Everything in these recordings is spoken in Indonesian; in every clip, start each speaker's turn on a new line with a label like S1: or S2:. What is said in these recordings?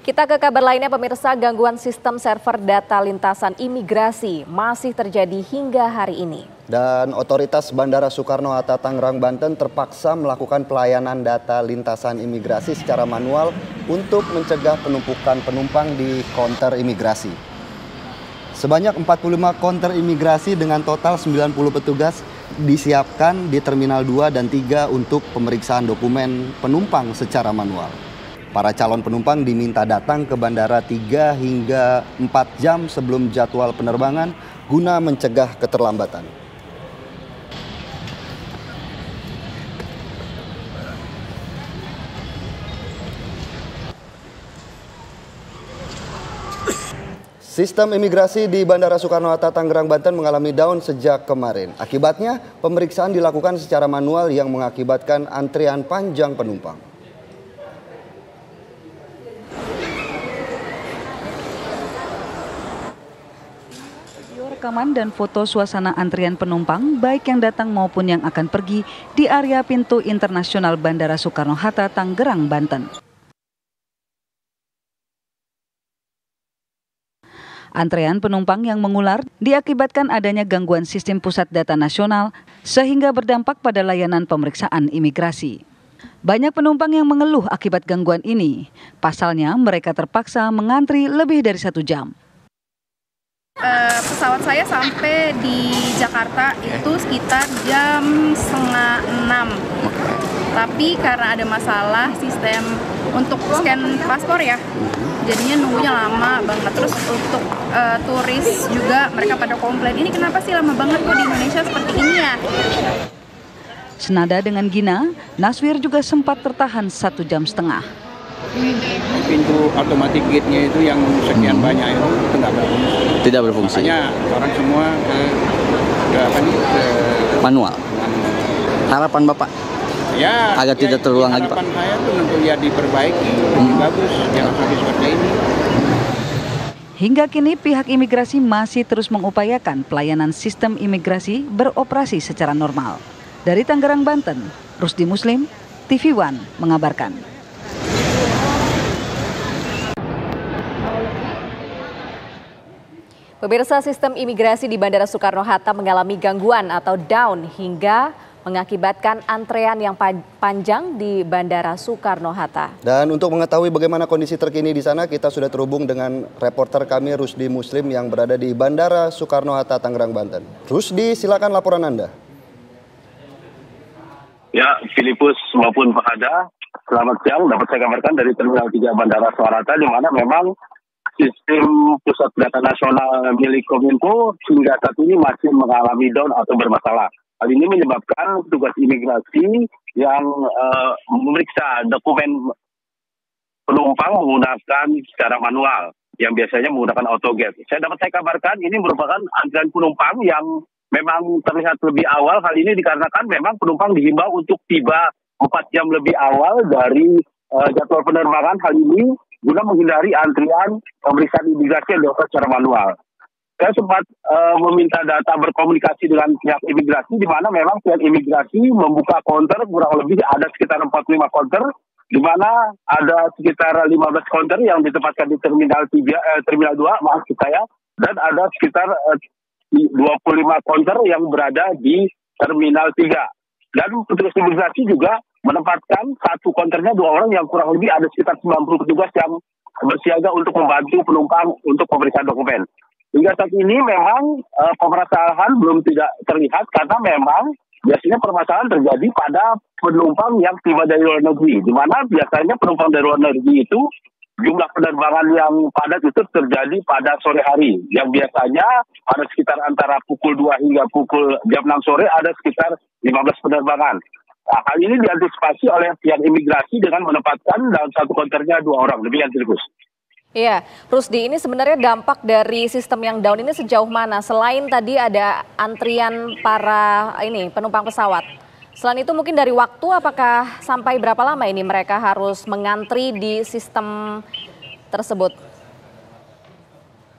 S1: Kita ke kabar lainnya, pemirsa. Gangguan sistem server data lintasan imigrasi masih terjadi hingga hari ini.
S2: Dan otoritas Bandara Soekarno-Hatta Tangerang, Banten terpaksa melakukan pelayanan data lintasan imigrasi secara manual untuk mencegah penumpukan penumpang di konter imigrasi. Sebanyak 45 konter imigrasi dengan total 90 petugas disiapkan di Terminal 2 dan 3 untuk pemeriksaan dokumen penumpang secara manual. Para calon penumpang diminta datang ke bandara 3 hingga 4 jam sebelum jadwal penerbangan guna mencegah keterlambatan. Sistem imigrasi di Bandara Soekarno-Hatta Tangerang, Banten mengalami down sejak kemarin. Akibatnya, pemeriksaan dilakukan secara manual yang mengakibatkan antrian panjang penumpang.
S3: Rekaman dan foto suasana antrian penumpang baik yang datang maupun yang akan pergi di area pintu internasional Bandara Soekarno-Hatta Tangerang, Banten. Antrean penumpang yang mengular diakibatkan adanya gangguan sistem pusat data nasional sehingga berdampak pada layanan pemeriksaan imigrasi. Banyak penumpang yang mengeluh akibat gangguan ini. Pasalnya mereka terpaksa mengantri lebih dari 1 jam.
S4: Pesawat saya sampai di Jakarta itu sekitar jam 5:30. Tapi karena ada masalah sistem untuk scan paspor ya, jadinya nunggunya lama banget. Terus untuk turis juga mereka pada komplain, ini kenapa sih lama banget kok di Indonesia seperti ini ya?
S3: Senada dengan Gina, Naswir juga sempat tertahan 1,5 jam.
S5: Pintu otomatis gate-nya itu yang sekian banyak itu nggak berfungsi.
S6: Tidak berfungsi.
S5: Makanya orang semua ke
S6: manual. Harapan Bapak?
S5: Ya,
S6: agar tidak terulang lagi, Pak.
S5: Harapan saya itu tentu ya diperbaiki, bagus, jangan sampai seperti ini.
S3: Hingga kini pihak imigrasi masih terus mengupayakan pelayanan sistem imigrasi beroperasi secara normal. Dari Tangerang, Banten, Rusdi Muslim, TV One mengabarkan.
S1: Pemirsa, sistem imigrasi di Bandara Soekarno-Hatta mengalami gangguan atau down hingga mengakibatkan antrean yang panjang di Bandara Soekarno-Hatta.
S2: Dan untuk mengetahui bagaimana kondisi terkini di sana, kita sudah terhubung dengan reporter kami Rusdi Muslim yang berada di Bandara Soekarno-Hatta Tangerang, Banten. Rusdi, silakan laporan Anda.
S7: Ya, Filipus maupun Pak Hada, selamat siang. Dapat saya kabarkan dari Terminal 3 Bandara Soekarno-Hatta, di mana memang sistem pusat data nasional milik Kominfo hingga saat ini masih mengalami down atau bermasalah. Hal ini menyebabkan petugas imigrasi yang memeriksa dokumen penumpang menggunakan secara manual, yang biasanya menggunakan autogate. Saya kabarkan ini merupakan antrian penumpang yang memang terlihat lebih awal. Hal ini dikarenakan memang penumpang dihimbau untuk tiba 4 jam lebih awal dari jadwal penerbangan. Hal ini guna menghindari antrian pemeriksaan imigrasi yang dilakukan secara manual. Saya sempat meminta data berkomunikasi dengan pihak imigrasi, di mana memang pihak imigrasi membuka konter, kurang lebih ada sekitar 45 konter, di mana ada sekitar 15 konter yang ditempatkan di Terminal 2, maaf saya, dan ada sekitar 25 konter yang berada di Terminal 3. Dan petugas imigrasi juga menempatkan satu konternya 2 orang yang kurang lebih ada sekitar 90 petugas yang bersiaga untuk membantu penumpang untuk pemeriksaan dokumen. Hingga saat ini memang permasalahan belum tidak terlihat karena memang biasanya permasalahan terjadi pada penumpang yang tiba dari luar negeri, di mana biasanya penumpang dari luar negeri itu jumlah penerbangan yang padat itu terjadi pada sore hari, yang biasanya ada sekitar antara pukul 2 hingga pukul jam 6 sore ada sekitar 15 penerbangan. Nah, hal ini diantisipasi oleh pihak imigrasi dengan menempatkan dalam satu konternya 2 orang. Demikian, Filipus.
S1: Iya, Rusdi, ini sebenarnya dampak dari sistem yang down ini sejauh mana? Selain tadi ada antrian para penumpang pesawat. Selain itu mungkin dari waktu, apakah sampai berapa lama ini mereka harus mengantri di sistem tersebut?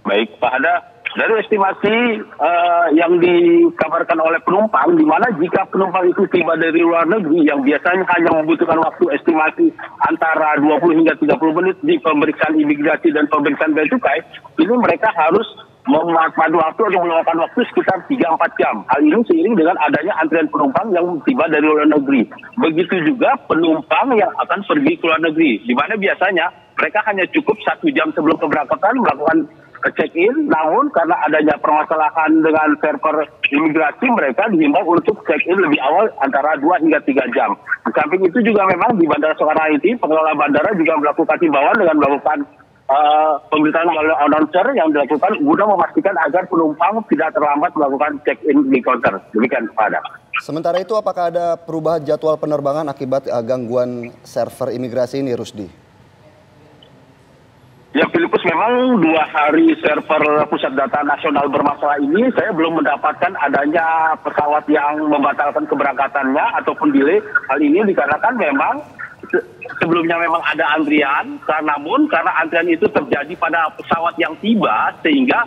S7: Baik, Pak Hada, Dari estimasi yang dikabarkan oleh penumpang, di mana jika penumpang itu tiba dari luar negeri yang biasanya hanya membutuhkan waktu estimasi antara 20 hingga 30 menit di pemeriksaan imigrasi dan pemeriksaan bea cukai, ini mereka harus memakan waktu atau memakan waktu sekitar 3-4 jam. Hal ini seiring dengan adanya antrian penumpang yang tiba dari luar negeri. Begitu juga penumpang yang akan pergi ke luar negeri, di mana biasanya mereka hanya cukup 1 jam sebelum keberangkatan melakukan check-in, namun karena adanya permasalahan dengan server imigrasi, mereka dihimbau untuk check-in lebih awal antara 2 hingga 3 jam. Di samping itu juga memang di Bandara Soekarno-Hatta, pengelola bandara juga melakukan himbauan dengan melakukan pemberitaan melalui announcer yang dilakukan guna memastikan agar penumpang tidak terlambat melakukan check-in di counter. Demikian, Pak Adam.
S2: Sementara itu, apakah ada perubahan jadwal penerbangan akibat gangguan server imigrasi ini, Rusdi?
S7: Ya, Filipus, memang 2 hari server pusat data nasional bermasalah ini, saya belum mendapatkan adanya pesawat yang membatalkan keberangkatannya ataupun delay. Hal ini dikarenakan memang sebelumnya memang ada antrian, namun karena antrian itu terjadi pada pesawat yang tiba, sehingga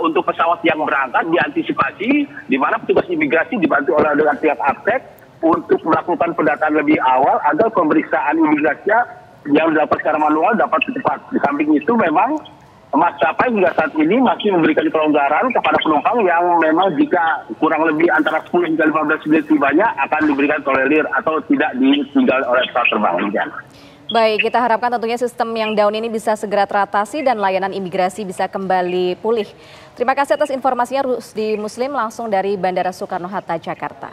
S7: untuk pesawat yang berangkat diantisipasi, di mana petugas imigrasi dibantu oleh dengan pihak Aptek untuk melakukan pendataan lebih awal agar pemeriksaan imigrasinya yang dilakukan secara manual dapat cepat. Di samping itu memang maskapai hingga saat ini masih memberikan kelonggaran kepada penumpang yang memang jika kurang lebih antara 10 hingga 15 menit tibanya akan diberikan tolerir atau tidak ditinggal oleh pesawat terbang.
S1: Baik, kita harapkan tentunya sistem yang down ini bisa segera teratasi dan layanan imigrasi bisa kembali pulih. Terima kasih atas informasinya Rusdi Muslim langsung dari Bandara Soekarno-Hatta, Jakarta.